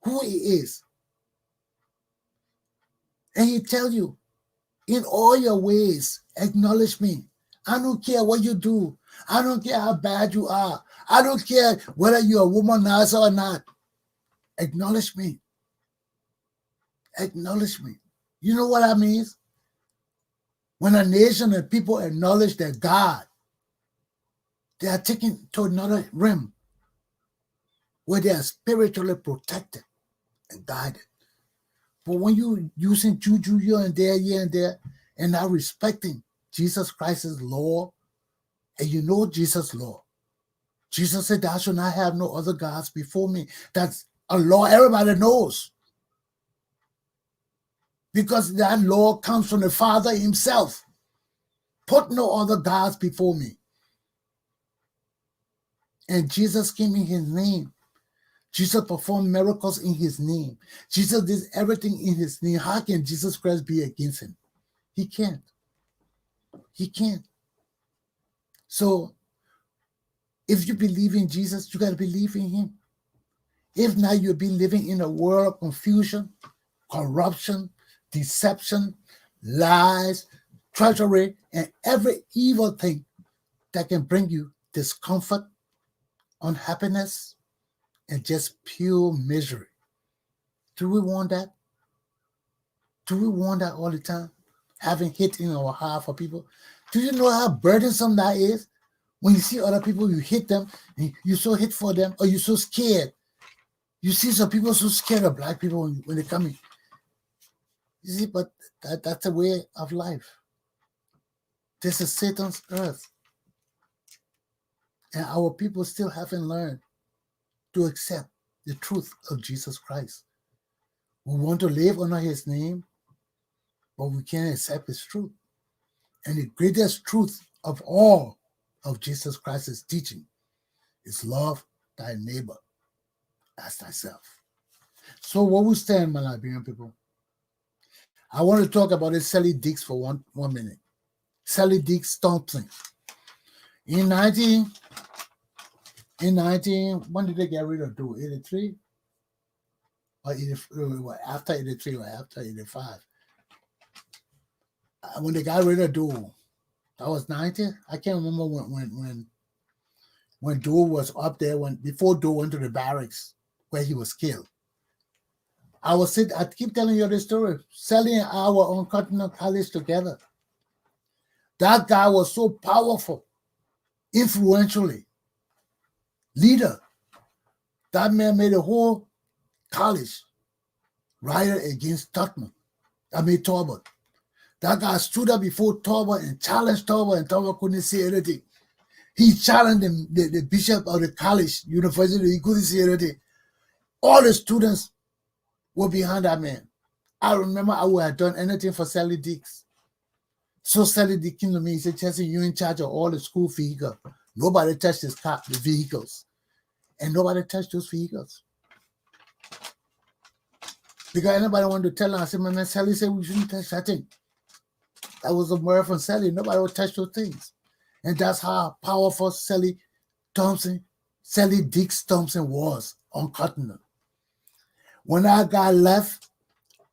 Speaker 1: Who he is. And he tells you, in all your ways, acknowledge me. I don't care what you do. I don't care how bad you are. I don't care whether you're a womanizer or not. Acknowledge me. Acknowledge me. You know what that means? When a nation and people acknowledge their God, they are taken to another realm where they are spiritually protected and guided. But when you using juju here and there, and not respecting Jesus Christ's law, and you know Jesus' law, Jesus said, "Thou shalt not have no other gods before me." That's a law everybody knows. because that law comes from the Father himself. Put no other gods before me. And Jesus came in his name. Jesus performed miracles in his name. Jesus did everything in his name. How can Jesus Christ be against him? He can't. He can't. So if you believe in Jesus, you got to believe in him. If not, you'll be living in a world of confusion, corruption, deception, lies, treachery, and every evil thing that can bring you discomfort, unhappiness, and just pure misery. Do we want that? Do we want that all the time? Having hate in our heart for people? Do you know how burdensome that is? When you see other people, you hate them, and you're so hate for them, or you're so scared. You see some people so scared of black people when they come in. You see, but that's a way of life. This is Satan's earth. And our people still haven't learned to accept the truth of Jesus Christ. We want to live under his name, but we can't accept his truth. And the greatest truth of all of Jesus Christ's teaching is love thy neighbor as thyself. So where we stand, my Liberian people, I want to talk about this Sally Dix for one minute. Sally Dix Thompson. In 19, when did they get rid of Doe? 83? Or 80, after 83 or after 85? When they got rid of Doe, that was 90? I can't remember when Doe was up there, before Doe went to the barracks where he was killed. I keep telling you this story. Sally and I were on Continental College together. That guy was so powerful, influentially, leader. That man made a whole college riot against Talbot. That guy stood up before Talbot and challenged Talbot, and Talbot couldn't say anything. He challenged the bishop of the college, university. He couldn't say anything. All the students were behind that man. I remember I would have done anything for Sally Dix. So Sally Dix came to me. He said, Chesson, you're in charge of all the school vehicles. Nobody touched the vehicles. And nobody touched those vehicles. Because anybody wanted to tell her, I said, man, Sally said we shouldn't touch that thing. That was a word from Sally. Nobody would touch those things. And that's how powerful Sally Dix Thompson was on Continental. When that guy left,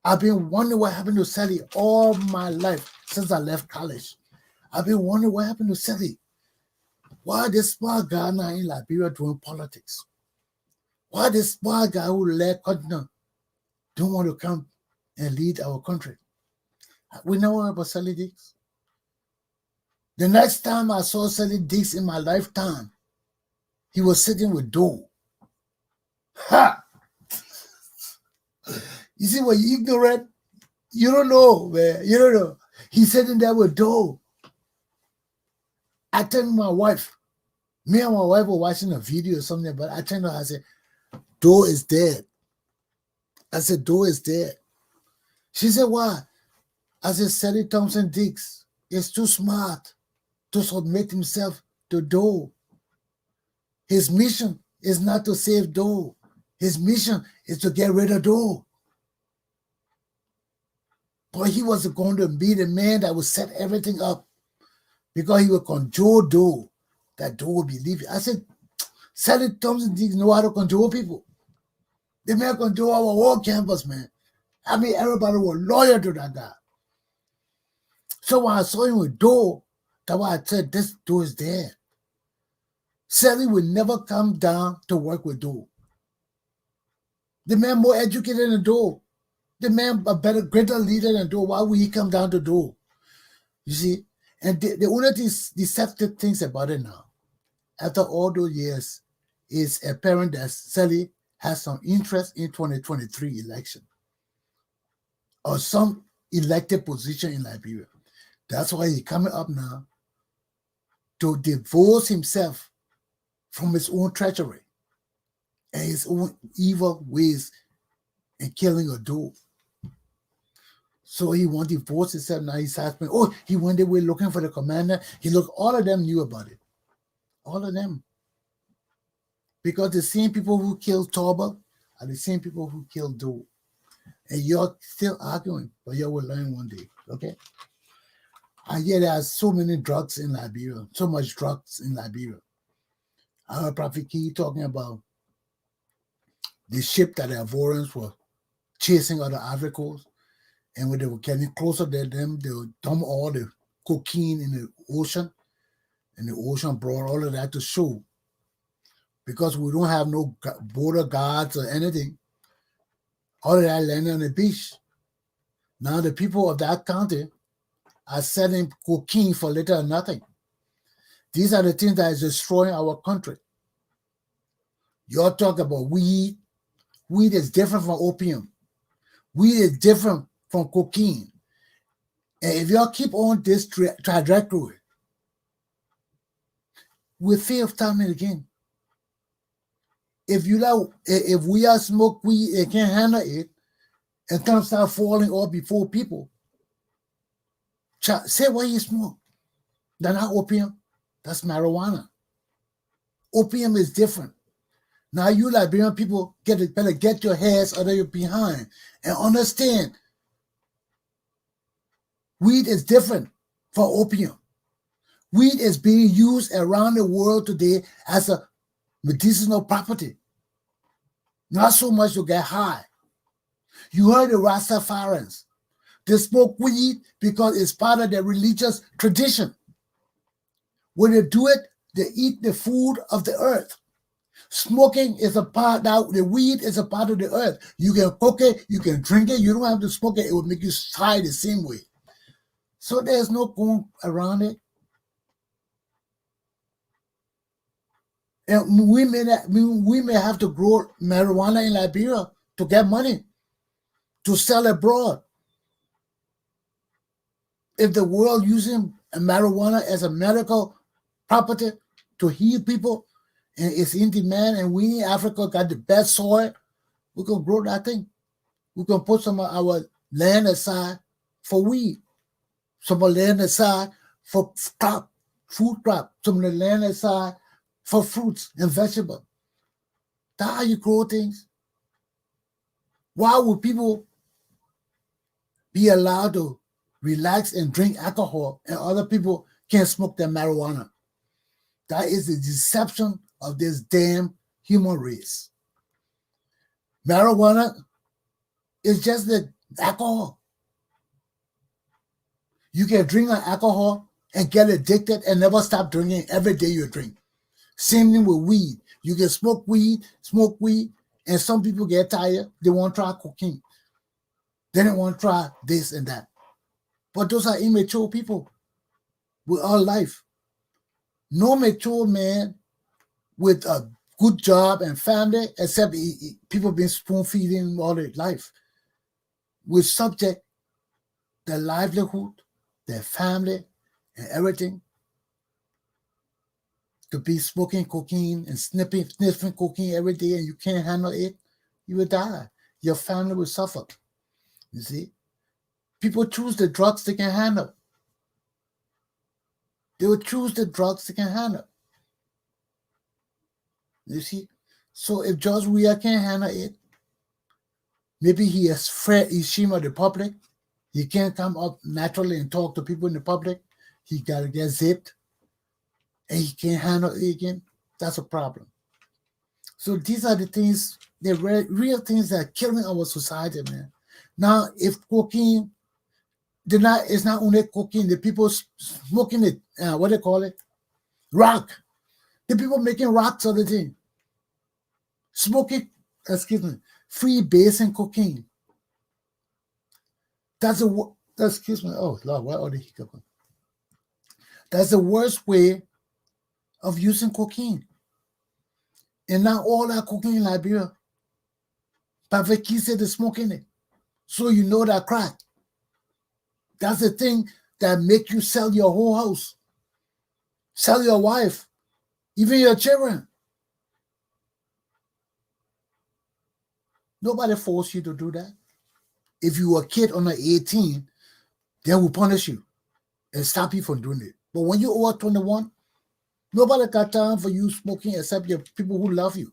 Speaker 1: I've been wondering what happened to Sally all my life since I left college. I've been wondering what happened to Sally. Why this smart guy now in Liberia doing politics? Why this smart guy who led Continental don't want to come and lead our country? We know about Sally Dix. The next time I saw Sally Dix in my lifetime, he was sitting with Doe. Ha! You see what you ignorant? You don't know, man. You don't know. He's sitting there with Doe. I turned my wife. Me and my wife were watching a video or something, but I turned to her, I said, Doe is dead. I said, Doe is dead. She said, why? I said, Sally Thompson Dix is too smart to submit himself to Doe. His mission is not to save Doe. His mission is to get rid of Doe. But he was going to be the man that would set everything up because he would control Doe, that Doe would be leaving. I said, Sally Thompson Dix know how to control people. The man control our whole campus, man. I mean, everybody was loyal to that guy. So when I saw him with Doe, that's why I said, this Doe is dead. Sally would never come down to work with Doe. The man more educated than Doe. The man a better, greater leader than Doe. Why would he come down to Doe? You see? And the only deceptive things about it now, after all those years, is apparent that Sally has some interest in 2023 election or some elected position in Liberia. That's why he's coming up now to divorce himself from his own treachery and his own evil ways in killing a Doe. So he won't divorce himself. Now he's asking, oh, he went away looking for the commander. He looked, all of them knew about it. All of them. Because the same people who killed Torba are the same people who killed Doe. And you're still arguing, but you will learn one day, okay? And yet there are so many drugs in Liberia, so much drugs in Liberia. I heard Prophet Key talking about the ship that the Ivorians were chasing other Africans, and when they were getting closer to them, they would dump all the cocaine in the ocean, and the ocean brought all of that to show. Because we don't have no border guards or anything, all of that landed on the beach. Now the people of that county are selling cocaine for little or nothing. These are the things that is destroying our country. You're talking about weed. Weed is different from opium. Weed is different from cocaine. And if y'all keep on this trajectory, we fail time and again. If we are smoke weed and can't handle it, and come start falling off before people, say what you smoke. That's not opium. That's marijuana. Opium is different. Now you Liberian people better get your heads out of your behind and understand weed is different from opium. Weed is being used around the world today as a medicinal property. Not so much to get high. You heard the Rastafarians. They smoke weed because it's part of their religious tradition. When they do it, they eat the food of the earth. Smoking is a part, now the weed is a part of the earth. You can cook it, you can drink it, you don't have to smoke it, it will make you high the same way. So there's no going around it. And we may have to grow marijuana in Liberia to get money, to sell abroad. If the world using marijuana as a medical property to heal people, and it's in demand, and we in Africa got the best soil, we can grow that thing. We can put some of our land aside for weed, some of the land aside for food crop, some of the land aside for fruits and vegetables. That's how you grow things. Why would people be allowed to relax and drink alcohol and other people can't smoke their marijuana? That is the deception of this damn human race. Marijuana is just the alcohol. You can drink an alcohol and get addicted and never stop drinking. Every day you drink. Same thing with weed. You can smoke weed, and some people get tired. They want to try cocaine. They don't want to try this and that. But those are immature people with all life. No mature man with a good job and family, except people been spoon feeding all their life, will subject their livelihood, their family, and everything to be smoking cocaine and sniffing cocaine every day, and you can't handle it, you will die. Your family will suffer. You see? People choose the drugs they can handle. They will choose the drugs they can handle. You see? So if George Weah can't handle it, maybe he is shame of the public. He can't come up naturally and talk to people in the public. He got to get zipped. And he can't handle it again. That's a problem. So these are the things, the real things that are killing our society, man. Now, if cocaine, it's not only cocaine, the people smoking it, what they call it? Rock. The people making rocks all the thing. Smoking, free base and cocaine. That's oh Lord, why are they hiccuping? That's the worst way of using cocaine. And now all that cocaine in Liberia, Paveki said they're smoking it. So you know that crack. That's the thing that make you sell your whole house, sell your wife, even your children. Nobody forced you to do that. If you were a kid under 18, they will punish you and stop you from doing it. But when you're over 21, nobody got time for you smoking except your people who love you.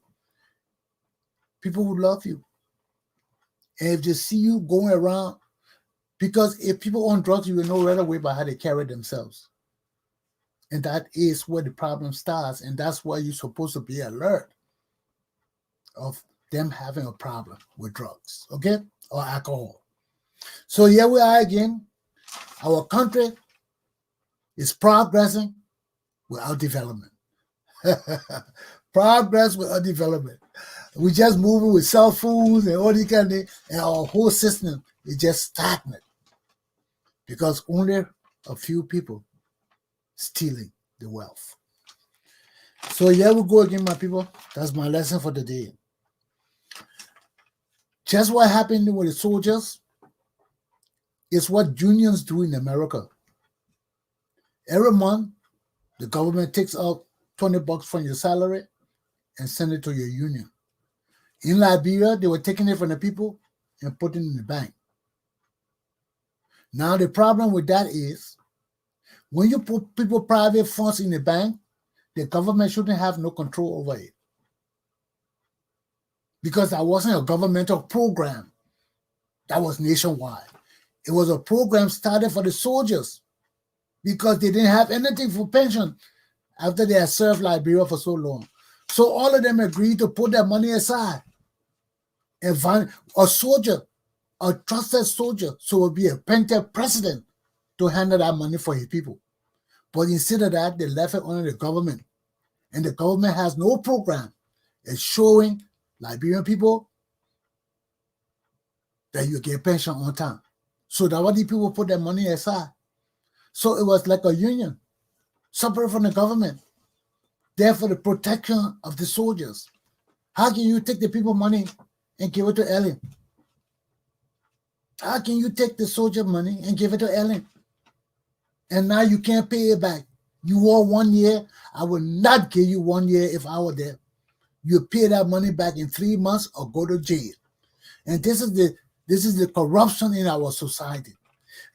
Speaker 1: People who love you. And if they see you going around, because if people on drugs, you will know right away by how they carry themselves. And that is where the problem starts. And that's why you're supposed to be alert of them having a problem with drugs, okay? Or alcohol. So here we are again. Our country is progressing without development. Progress without development. We just moving with cell phones and all these kind of things, and our whole system is just stagnant because only a few people stealing the wealth. So here we go again, my people. That's my lesson for the day. Just what happened with the soldiers is what unions do in America. Every month, the government takes out $20 from your salary and send it to your union. In Liberia, they were taking it from the people and putting it in the bank. Now, the problem with that is when you put people private funds in the bank, the government shouldn't have no control over it. Because that wasn't a governmental program. That was nationwide. It was a program started for the soldiers because they didn't have anything for pension after they had served Liberia for so long. So all of them agreed to put their money aside and find a soldier, a trusted soldier, so it would be a appointed president to handle that money for his people. But instead of that, they left it under the government. And the government has no program. It's showing Liberian people that you get pension on time. So that what the people put their money aside. So it was like a union, separate from the government, there for the protection of the soldiers. How can you take the people money and give it to Ellen? How can you take the soldier money and give it to Ellen? And now you can't pay it back. You want 1 year. I would not give you 1 year if I were there. You pay that money back in 3 months or go to jail. And this is the corruption in our society.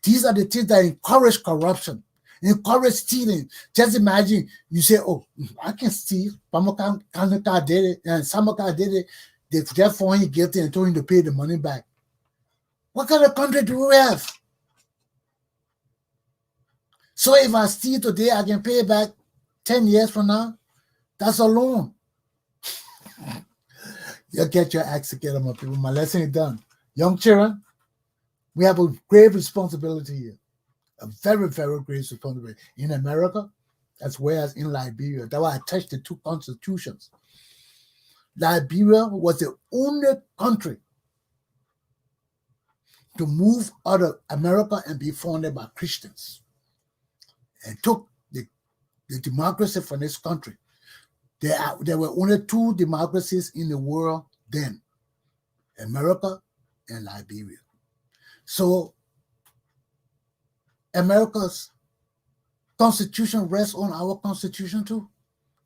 Speaker 1: These are the things that encourage corruption, encourage stealing. Just imagine you say, oh, I can steal. Pamaka did it, and Samaka did it. They therefore he guilty and told him to pay the money back. What kind of country do we have? So if I steal today, I can pay back 10 years from now. That's a loan. You get your acts together, my people. My lesson is done. Young children, we have a grave responsibility here. A very, very great responsibility. In America, as well as in Liberia. That's why I touched the two constitutions. Liberia was the only country to move out of America and be founded by Christians. And took the democracy from this country. There were only two democracies in the world then, America and Liberia. So America's constitution rests on our constitution too.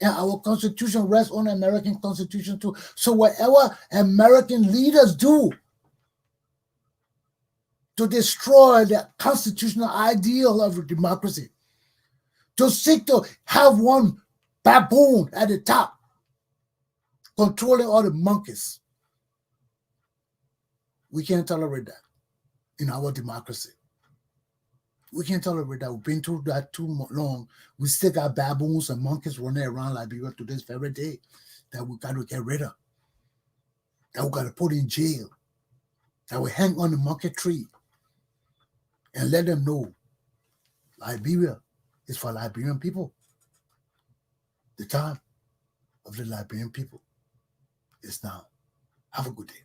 Speaker 1: And our constitution rests on American constitution too. So whatever American leaders do to destroy the constitutional ideal of democracy, to seek to have one baboon at the top, controlling all the monkeys. We can't tolerate that in our democracy. We can't tolerate that. We've been through that too long. We still got baboons and monkeys running around Liberia to this very day that we got to get rid of, that we got to put in jail, that we hang on the monkey tree and let them know Liberia is for Liberian people. The time of the Liberian people is now. Have a good day.